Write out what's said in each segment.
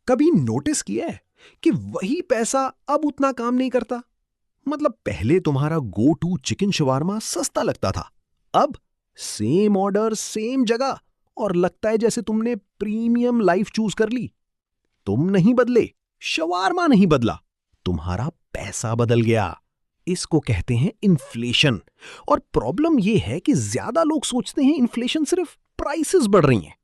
कभी नोटिस किया है कि वही पैसा अब उतना काम नहीं करता? मतलब पहले तुम्हारा गो टू चिकन शवारमा सस्ता लगता था, अब सेम ऑर्डर सेम जगह और लगता है जैसे तुमने प्रीमियम लाइफ चूज कर ली। तुम नहीं बदले, शवारमा नहीं बदला, तुम्हारा पैसा बदल गया। इसको कहते हैं इन्फ्लेशन। और प्रॉब्लम यह है कि ज्यादा लोग सोचते हैं इन्फ्लेशन सिर्फ प्राइसेस बढ़ रही हैं।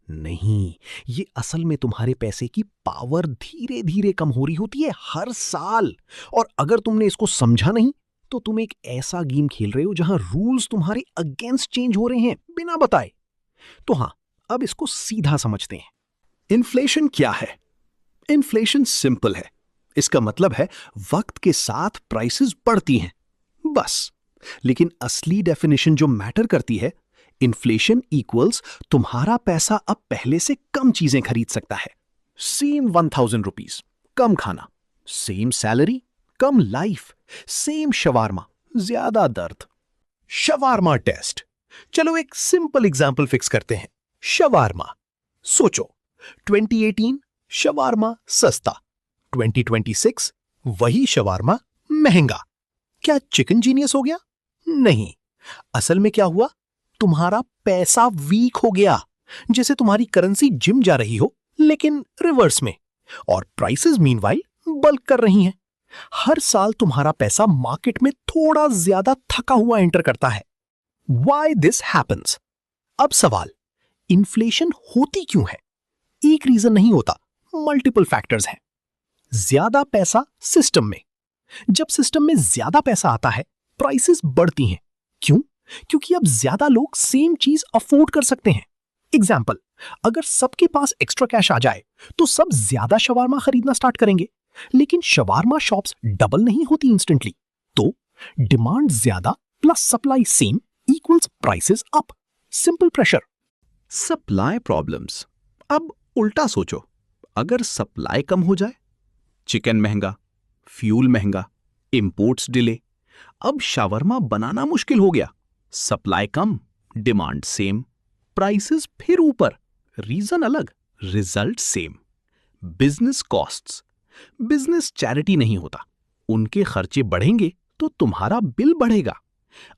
नहीं, ये असल में तुम्हारे पैसे की पावर धीरे धीरे कम हो रही होती है हर साल। और अगर तुमने इसको समझा नहीं तो तुम एक ऐसा गेम खेल रहे हो जहां रूल्स तुम्हारे अगेंस्ट चेंज हो रहे हैं बिना बताए। तो हां, अब इसको सीधा समझते हैं। इन्फ्लेशन क्या है? इन्फ्लेशन सिंपल है। इसका मतलब है वक्त के साथ प्राइसेस बढ़ती हैं, बस। लेकिन असली डेफिनेशन जो मैटर करती है, इन्फ्लेशन इक्वल्स तुम्हारा पैसा अब पहले से कम चीजें खरीद सकता है। सेम 1000 रुपीज, कम खाना। सेम सैलरी, कम लाइफ। सेम शवारमा, ज्यादा दर्द। Shawarma test. चलो एक सिंपल एग्जांपल फिक्स करते हैं। शवारमा। सोचो, 2018 शवारमा सस्ता, 2026 वही शवारमा महंगा। क्या चिकन जीनियस हो गया? नहीं। असल में क्या हुआ? तुम्हारा पैसा वीक हो गया। जैसे तुम्हारी करेंसी जिम जा रही हो लेकिन रिवर्स में, और प्राइसेस मीनवाइल बल्क कर रही हैं। हर साल तुम्हारा पैसा मार्केट में थोड़ा ज्यादा थका हुआ एंटर करता है। Why this happens? अब सवाल, इन्फ्लेशन होती क्यों है? एक रीजन नहीं होता, मल्टीपल फैक्टर्स हैं। ज्यादा पैसा सिस्टम में। जब सिस्टम में ज्यादा पैसा आता है, प्राइसेस बढ़ती हैं। क्यों? क्योंकि अब ज्यादा लोग सेम चीज अफोर्ड कर सकते हैं। एग्जाम्पल, अगर सबके पास एक्स्ट्रा कैश आ जाए तो सब ज्यादा शवारमा खरीदना स्टार्ट करेंगे। लेकिन शवारमा शॉप्स डबल नहीं होती इंस्टेंटली। तो डिमांड ज्यादा plus supply same equals prices up. Simple pressure. Supply problems. अब उल्टा सोचो, अगर सप्लाई कम हो जाए, चिकन महंगा, फ्यूल महंगा, इंपोर्ट्स डिले, अब शावरमा बनाना मुश्किल हो गया। सप्लाई कम, डिमांड सेम, प्राइसेस फिर ऊपर, रीजन अलग, result same. Business costs. Business charity नहीं होता, उनके खर्चे बढ़ेंगे तो तुम्हारा बिल बढ़ेगा।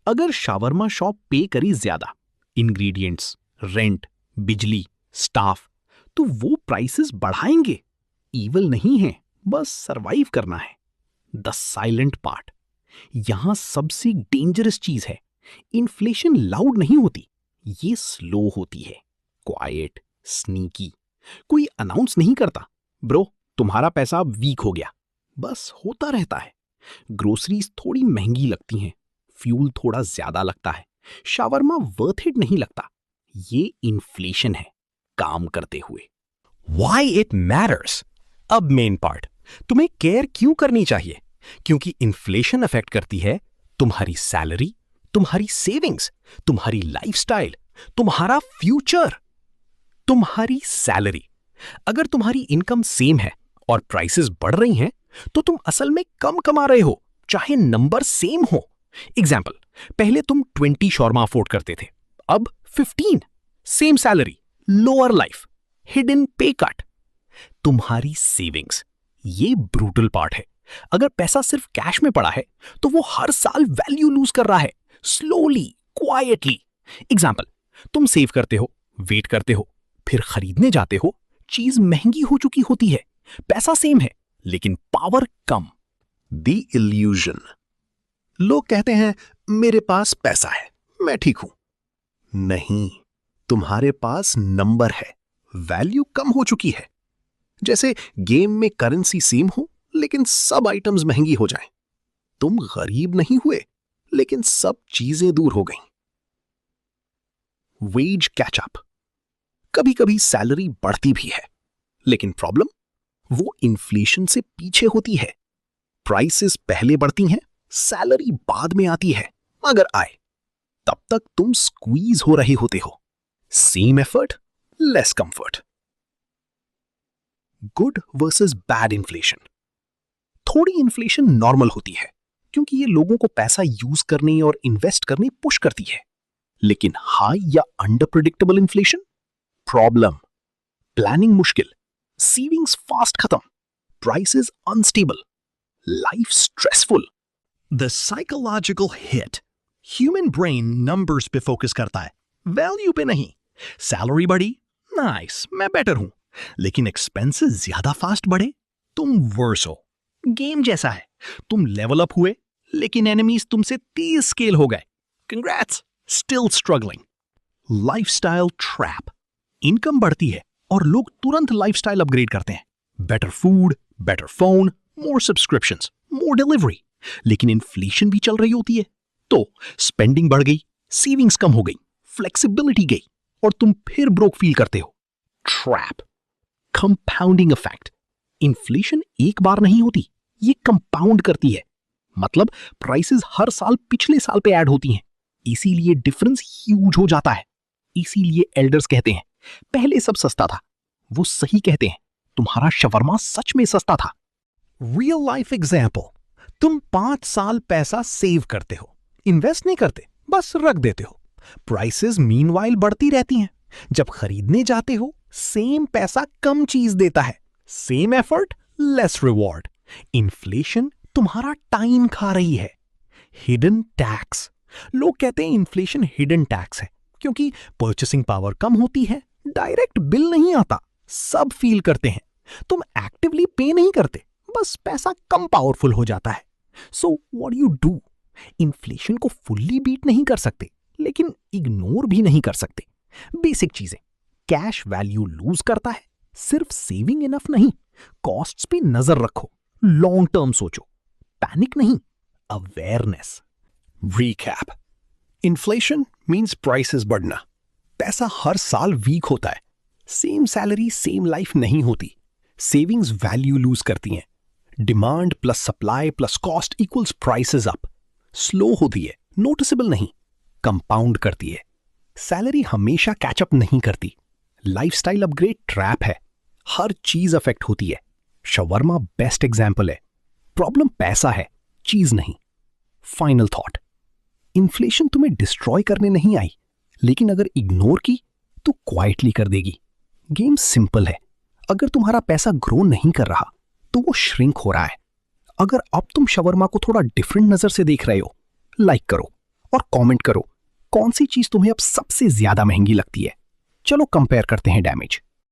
अगर शावरमा शॉप पे करी ज्यादा, इंग्रेडिएंट्स, रेंट, बिजली, स्टाफ, तो वो प्राइसेस बढ़ाएंगे। ईवल नहीं है, बस सरवाइव करना है। The silent part. यहां सबसे डेंजरस चीज है, इन्फ्लेशन लाउड नहीं होती, ये स्लो होती है, क्वाइट, स्नीकी। कोई अनाउंस नहीं करता, ब्रो तुम्हारा पैसा वीक हो गया, बस होता रहता है। ग्रोसरीज थोड़ी महंगी लगती हैं, फ्यूल थोड़ा ज्यादा लगता है, शावरमा वर्थ इट नहीं लगता। ये इन्फ्लेशन है काम करते हुए। Why it matters? अब मेन पार्ट, तुम्हें केयर क्यों करनी चाहिए? क्योंकि इन्फ्लेशन अफेक्ट करती है तुम्हारी सैलरी, तुम्हारी सेविंग्स, तुम्हारी लाइफस्टाइल, तुम्हारा फ्यूचर। तुम्हारी सैलरी। अगर तुम्हारी इनकम सेम है और प्राइसेस बढ़ रही हैं, तो तुम असल में कम कमा रहे हो, चाहे नंबर सेम हो। एग्जाम्पल, पहले तुम 20 शॉर्मा अफोर्ड करते थे, अब 15। Same salary, lower life, hidden पे कट। तुम्हारी सेविंग्स। ये ब्रूटल पार्ट है। अगर पैसा सिर्फ कैश में पड़ा है तो वो हर साल वैल्यू लूज कर रहा है, स्लोली, क्वाइटली। एग्जाम्पल, तुम सेव करते हो, वेट करते हो, फिर खरीदने जाते हो, चीज महंगी हो चुकी होती है, पैसा सेम है लेकिन पावर कम। The illusion. लोग कहते हैं मेरे पास पैसा है, मैं ठीक हूं। नहीं, तुम्हारे पास नंबर है, वैल्यू कम हो चुकी है। जैसे गेम में करेंसी सेम हो लेकिन सब आइटम्स महंगी हो जाएं। तुम गरीब नहीं हुए लेकिन सब चीजें दूर हो गईं। Wage catch up. कभी कभी सैलरी बढ़ती भी है, लेकिन प्रॉब्लम वो इन्फ्लेशन से पीछे होती है। प्राइसेस पहले बढ़ती हैं, सैलरी बाद में आती है। अगर आए तब तक तुम स्क्वीज हो रहे होते हो। Same effort, less comfort. Good versus bad inflation. थोड़ी इन्फ्लेशन नॉर्मल होती है क्योंकि ये लोगों को पैसा यूज करने और इन्वेस्ट करने पुश करती है। लेकिन हाई या under predictable inflation, problem. Planning मुश्किल, सेविंग्स फास्ट खत्म, prices unstable, life stressful. The psychological hit. Human brain numbers पे फोकस करता है, वैल्यू पे नहीं। सैलरी बढ़ी, नाइस, मैं बेटर हूं। लेकिन एक्सपेंसेस ज्यादा फास्ट बढ़े, तुम वर्स हो। गेम जैसा है, तुम लेवल अप हुए लेकिन एनिमीज तुमसे 30 स्केल हो गए। Congrats, still struggling. Lifestyle trap. Income बढ़ती है और लोग तुरंत लाइफस्टाइल अपग्रेड करते हैं। बेटर फूड, बेटर फोन, मोर सब्सक्रिप्शंस, मोर डिलीवरी। लेकिन इन्फ्लेशन भी चल रही होती है, तो स्पेंडिंग बढ़ गई, सेविंग्स कम हो गई, फ्लेक्सिबिलिटी गई और तुम फिर ब्रोक फील करते हो। ट्रैप। Compounding effect. इन्फ्लेशन एक बार नहीं होती, ये कंपाउंड करती है। मतलब प्राइसेस हर साल पिछले साल पे ऐड होती हैं, इसीलिए डिफरेंस ह्यूज हो जाता है। इसीलिए एल्डर्स कहते हैं पहले सब सस्ता था। वो सही कहते हैं, तुम्हारा शवरमा सच में सस्ता था। Real life example. तुम 5 साल पैसा सेव करते हो, इन्वेस्ट नहीं करते, बस रख देते हो। प्राइसेस मीनवाइल बढ़ती रहती हैं। जब खरीदने जाते हो, सेम पैसा कम चीज देता है, same effort less reward. Inflation तुम्हारा टाइम खा रही है। Hidden tax. लोग कहते हैं इन्फ्लेशन हिडन टैक्स है क्योंकि परचेसिंग पावर कम होती है, डायरेक्ट बिल नहीं आता, सब फील करते हैं। तुम एक्टिवली पे नहीं करते, बस पैसा कम पावरफुल हो जाता है। So what you do? Inflation को फुल्ली बीट नहीं कर सकते, लेकिन इग्नोर भी नहीं कर सकते। बेसिक चीजें, कैश वैल्यू लूज करता है, सिर्फ सेविंग इनफ नहीं, कॉस्ट्स पे नजर रखो, लॉन्ग टर्म सोचो, पैनिक नहीं, awareness. Recap. Inflation means prices बढ़ना। पैसा हर साल वीक होता है। सेम सैलरी सेम लाइफ नहीं होती। सेविंग्स वैल्यू लूज करती हैं। Demand plus supply plus cost equals prices up. Slow होती है, नोटिसेबल नहीं, कंपाउंड करती है। सैलरी हमेशा कैचअप नहीं करती। लाइफस्टाइल अपग्रेड ट्रैप है, हर चीज अफेक्ट होती है। शवरमा बेस्ट एग्जाम्पल है। प्रॉब्लम पैसा है, चीज नहीं। Final thought. इन्फ्लेशन तुम्हें डिस्ट्रॉय करने नहीं आई, लेकिन अगर इग्नोर की तो क्वाइटली कर देगी। गेम सिंपल है, अगर तुम्हारा पैसा ग्रो नहीं कर रहा तो वो श्रिंक हो रहा है। अगर अब तुम शवरमा को थोड़ा डिफरेंट नजर से देख रहे हो, लाइक करो और कमेंट करो कौन सी चीज तुम्हें अब सबसे ज्यादा महंगी लगती है। चलो कंपेयर करते हैं डैमेज।